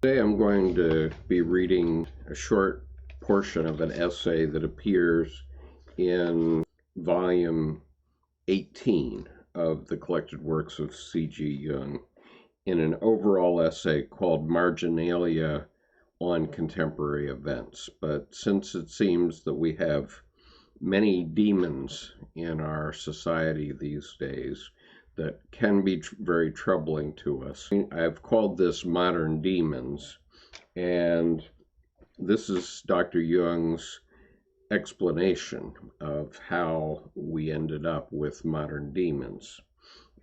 Today I'm going to be reading a short portion of an essay that appears in volume 18 of the Collected Works of C.G. in an overall essay called Marginalia on Contemporary Events. But since it seems that we have many demons in our society these days that can be very troubling to us, I've called this Modern Demons, and this is Dr. Jung's explanation of how we ended up with modern demons.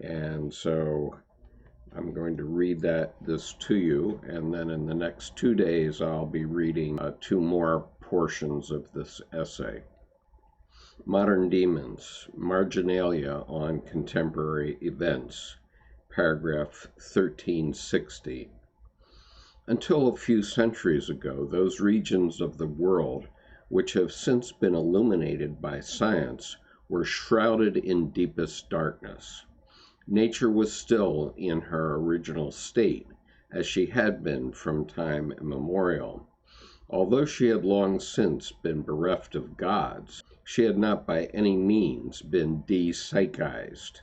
And so I'm going to read this to you, and then in the next 2 days I'll be reading 2 more portions of this essay. Modern Demons, Marginalia on Contemporary Events, paragraph 1360. Until a few centuries ago, those regions of the world which have since been illuminated by science were shrouded in deepest darkness. Nature was still in her original state, as she had been from time immemorial. Although she had long since been bereft of gods, she had not by any means been de-psychized.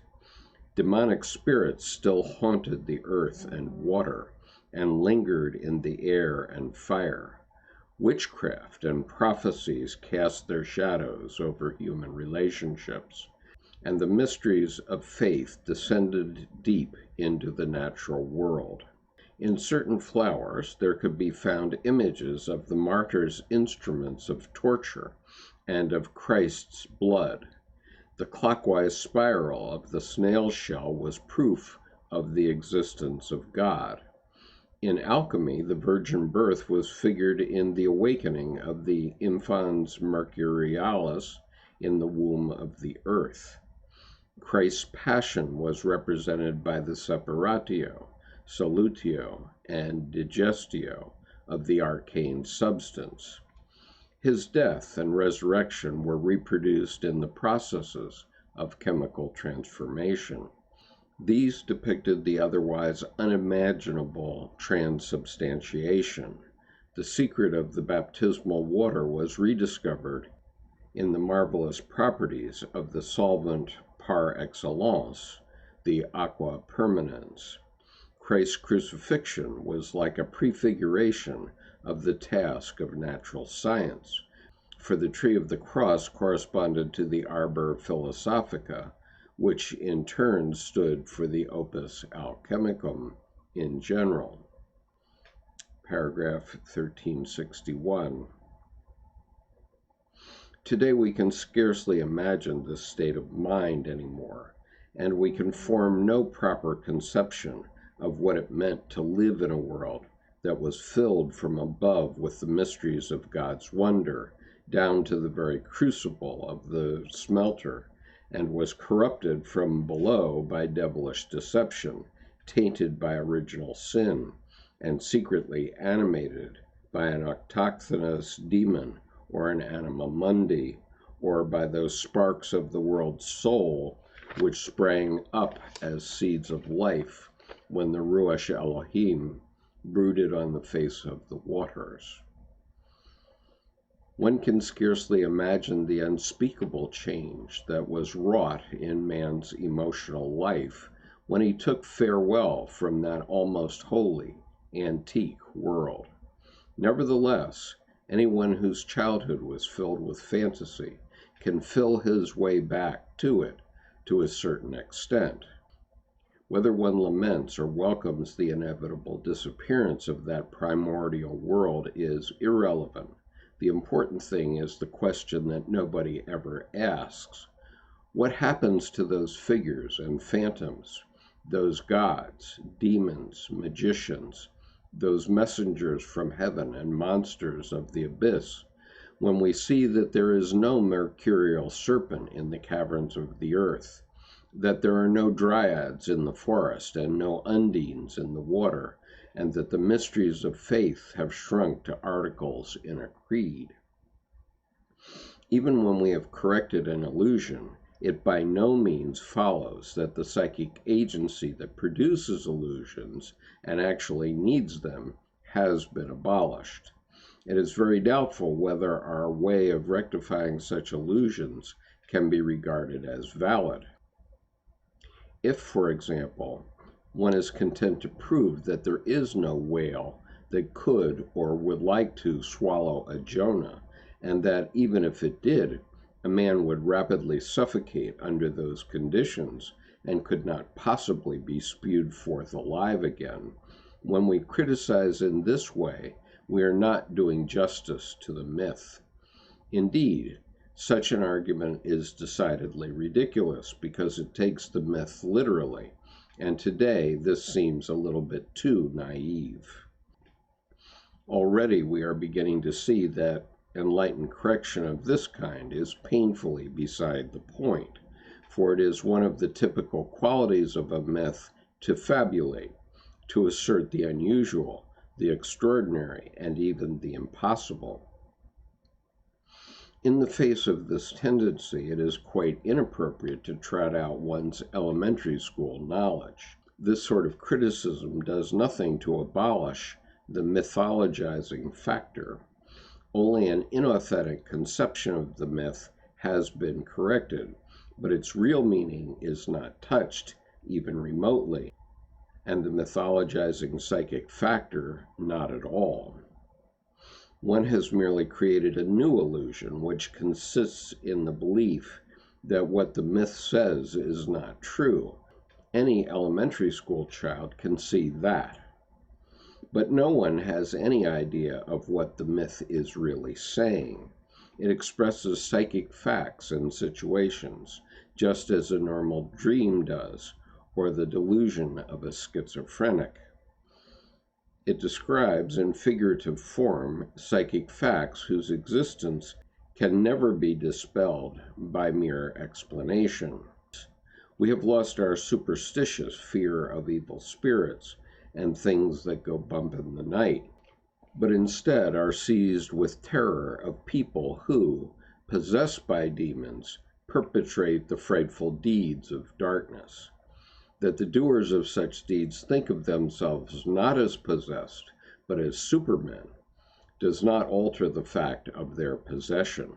Demonic spirits still haunted the earth and water, and lingered in the air and fire. Witchcraft and prophecies cast their shadows over human relationships, and the mysteries of faith descended deep into the natural world. In certain flowers there could be found images of the martyr's instruments of torture and of Christ's blood. The clockwise spiral of the snail shell was proof of the existence of God. In alchemy, the virgin birth was figured in the awakening of the infans mercurialis in the womb of the earth. Christ's passion was represented by the separatio, solutio, and digestio of the arcane substance. His death and resurrection were reproduced in the processes of chemical transformation. These depicted the otherwise unimaginable transubstantiation. The secret of the baptismal water was rediscovered in the marvelous properties of the solvent par excellence, the aqua permanens. Christ's crucifixion was like a prefiguration of the task of natural science, for the tree of the cross corresponded to the arbor philosophica, which in turn stood for the opus alchemicum in general. Paragraph 1361. Today we can scarcely imagine this state of mind anymore, and we can form no proper conception of what it meant to live in a world that was filled from above with the mysteries of God's wonder, down to the very crucible of the smelter, and was corrupted from below by devilish deception, tainted by original sin, and secretly animated by an autochthonous demon or an anima mundi, or by those sparks of the world's soul which sprang up as seeds of life when the Ruach Elohim brooded on the face of the waters. One can scarcely imagine the unspeakable change that was wrought in man's emotional life when he took farewell from that almost holy, antique world. Nevertheless, anyone whose childhood was filled with fantasy can feel his way back to it to a certain extent. Whether one laments or welcomes the inevitable disappearance of that primordial world is irrelevant. The important thing is the question that nobody ever asks. What happens to those figures and phantoms, those gods, demons, magicians, those messengers from heaven and monsters of the abyss, when we see that there is no mercurial serpent in the caverns of the earth, that there are no dryads in the forest and no undines in the water, and that the mysteries of faith have shrunk to articles in a creed? Even when we have corrected an illusion, it by no means follows that the psychic agency that produces illusions and actually needs them has been abolished. It is very doubtful whether our way of rectifying such illusions can be regarded as valid. If, for example, one is content to prove that there is no whale that could or would like to swallow a Jonah, and that even if it did, a man would rapidly suffocate under those conditions and could not possibly be spewed forth alive again, when we criticize in this way, we are not doing justice to the myth. Indeed, such an argument is decidedly ridiculous because it takes the myth literally, and today this seems a little bit too naive. Already we are beginning to see that enlightened correction of this kind is painfully beside the point, for it is one of the typical qualities of a myth to fabulate, to assert the unusual, the extraordinary, and even the impossible. In the face of this tendency, it is quite inappropriate to trot out one's elementary school knowledge. This sort of criticism does nothing to abolish the mythologizing factor. Only an inauthentic conception of the myth has been corrected, but its real meaning is not touched, even remotely, and the mythologizing psychic factor not at all. One has merely created a new illusion, which consists in the belief that what the myth says is not true. Any elementary school child can see that. But no one has any idea of what the myth is really saying. It expresses psychic facts and situations, just as a normal dream does, or the delusion of a schizophrenic. It describes in figurative form psychic facts whose existence can never be dispelled by mere explanation. We have lost our superstitious fear of evil spirits and things that go bump in the night, but instead are seized with terror of people who, possessed by demons, perpetrate the frightful deeds of darkness. That the doers of such deeds think of themselves not as possessed, but as supermen, does not alter the fact of their possession.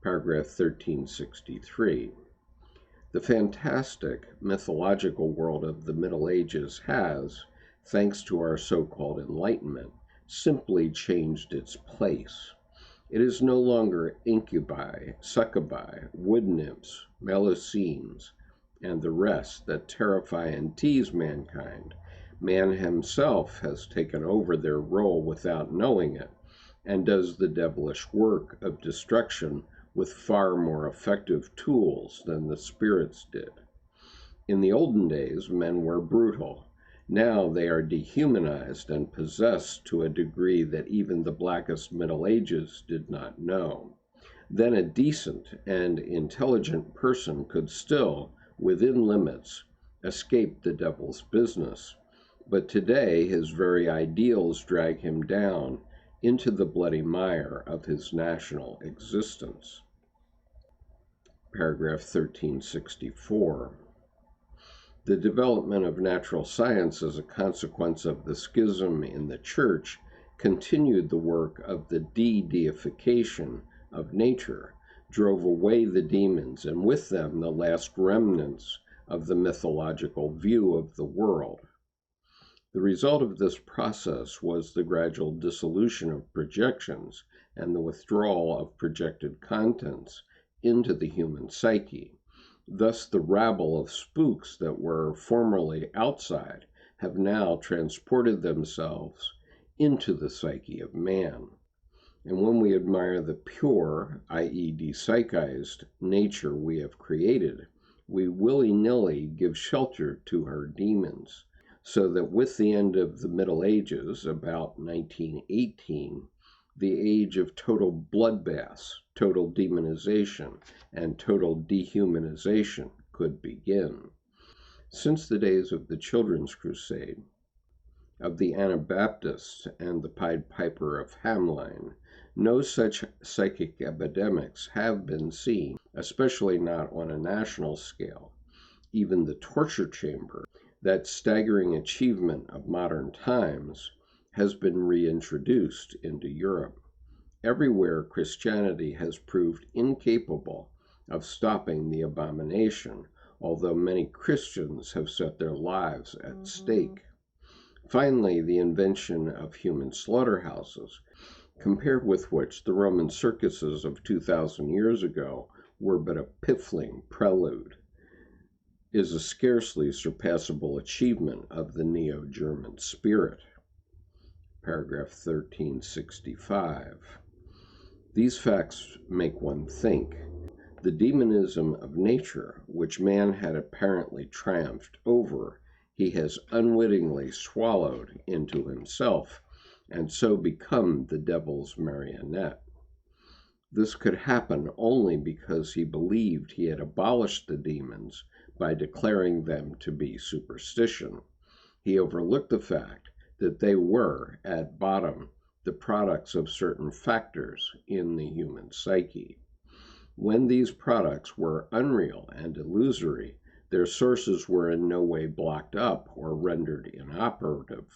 Paragraph 1363. The fantastic, mythological world of the Middle Ages has, thanks to our so-called Enlightenment, simply changed its place. It is no longer incubi, succubi, wood nymphs, melusines, and the rest that terrify and tease mankind. Man himself has taken over their role without knowing it, and does the devilish work of destruction with far more effective tools than the spirits did. In the olden days, men were brutal. Now they are dehumanized and possessed to a degree that even the blackest Middle Ages did not know. Then a decent and intelligent person could still, within limits, escape the devil's business. But today his very ideals drag him down into the bloody mire of his national existence. Paragraph 1364. The development of natural science as a consequence of the schism in the Church continued the work of the de-deification of nature, drove away the demons, and with them the last remnants of the mythological view of the world. The result of this process was the gradual dissolution of projections and the withdrawal of projected contents into the human psyche. Thus the rabble of spooks that were formerly outside have now transported themselves into the psyche of man. And when we admire the pure, i.e. de-psychized, nature we have created, we willy-nilly give shelter to her demons, so that with the end of the Middle Ages, about 1918, the age of total bloodbaths, total demonization, and total dehumanization could begin. Since the days of the Children's Crusade, of the Anabaptists and the Pied Piper of Hamelin, no such psychic epidemics have been seen, especially not on a national scale. Even the torture chamber, that staggering achievement of modern times, has been reintroduced into Europe. Everywhere Christianity has proved incapable of stopping the abomination, although many Christians have set their lives at stake. Finally, the invention of human slaughterhouses, compared with which the Roman circuses of 2,000 years ago were but a piffling prelude, is a scarcely surpassable achievement of the Neo-German spirit. Paragraph 1365. These facts make one think. The demonism of nature, which man had apparently triumphed over, he has unwittingly swallowed into himself, and so become the devil's marionette. This could happen only because he believed he had abolished the demons by declaring them to be superstition. He overlooked the fact that they were, at bottom, the products of certain factors in the human psyche. When these products were unreal and illusory, their sources were in no way blocked up or rendered inoperative.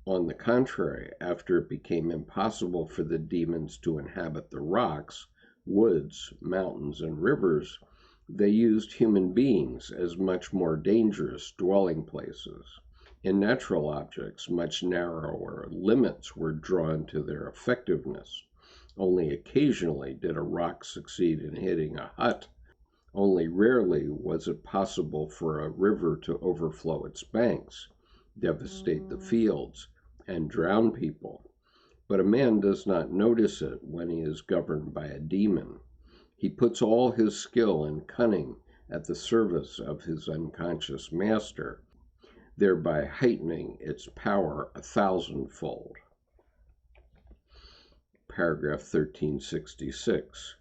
On the contrary, after it became impossible for the demons to inhabit the rocks, woods, mountains, and rivers, they used human beings as much more dangerous dwelling places. In natural objects, much narrower limits were drawn to their effectiveness. Only occasionally did a rock succeed in hitting a hut. Only rarely was it possible for a river to overflow its banks, devastate the fields, and drown people. But a man does not notice it when he is governed by a demon. He puts all his skill and cunning at the service of his unconscious master, thereby heightening its power 1,000-fold. Paragraph 1366.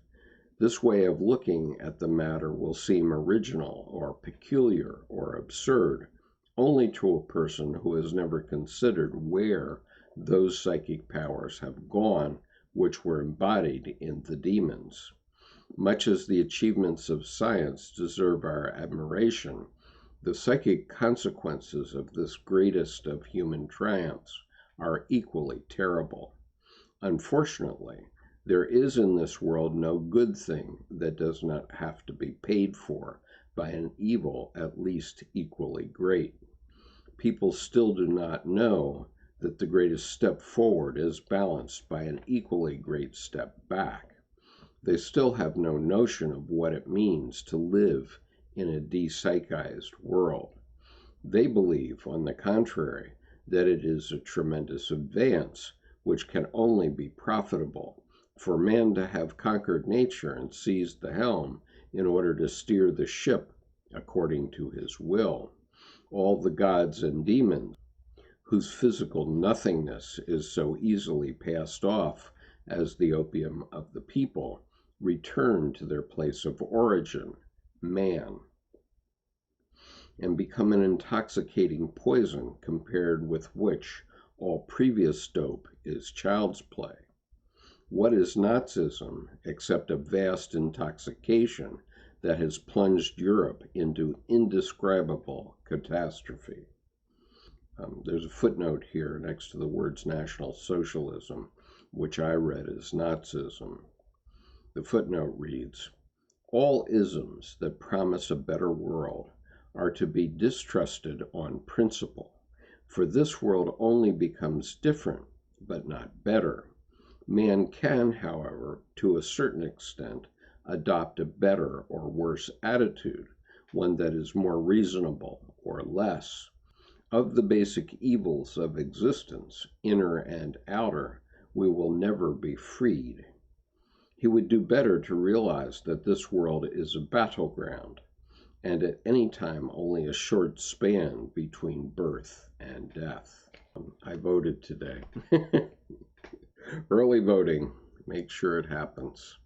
This way of looking at the matter will seem original or peculiar or absurd only to a person who has never considered where those psychic powers have gone which were embodied in the demons. Much as the achievements of science deserve our admiration, the psychic consequences of this greatest of human triumphs are equally terrible. Unfortunately, there is in this world no good thing that does not have to be paid for by an evil at least equally great. People still do not know that the greatest step forward is balanced by an equally great step back. They still have no notion of what it means to live in a de-psychized world. They believe, on the contrary, that it is a tremendous advance which can only be profitable for man to have conquered nature and seized the helm in order to steer the ship according to his will. All the gods and demons, whose physical nothingness is so easily passed off as the opium of the people, return to their place of origin, man, and become an intoxicating poison compared with which all previous dope is child's play. What is Nazism except a vast intoxication that has plunged Europe into indescribable catastrophe? There's a footnote here next to the words National Socialism, which I read as Nazism. The footnote reads, "All isms that promise a better world are to be distrusted on principle, for this world only becomes different, but not better. Man can, however, to a certain extent, adopt a better or worse attitude, one that is more reasonable or less. Of the basic evils of existence, inner and outer, we will never be freed. He would do better to realize that this world is a battleground, and at any time only a short span between birth and death." I voted today. Early voting. Make sure it happens.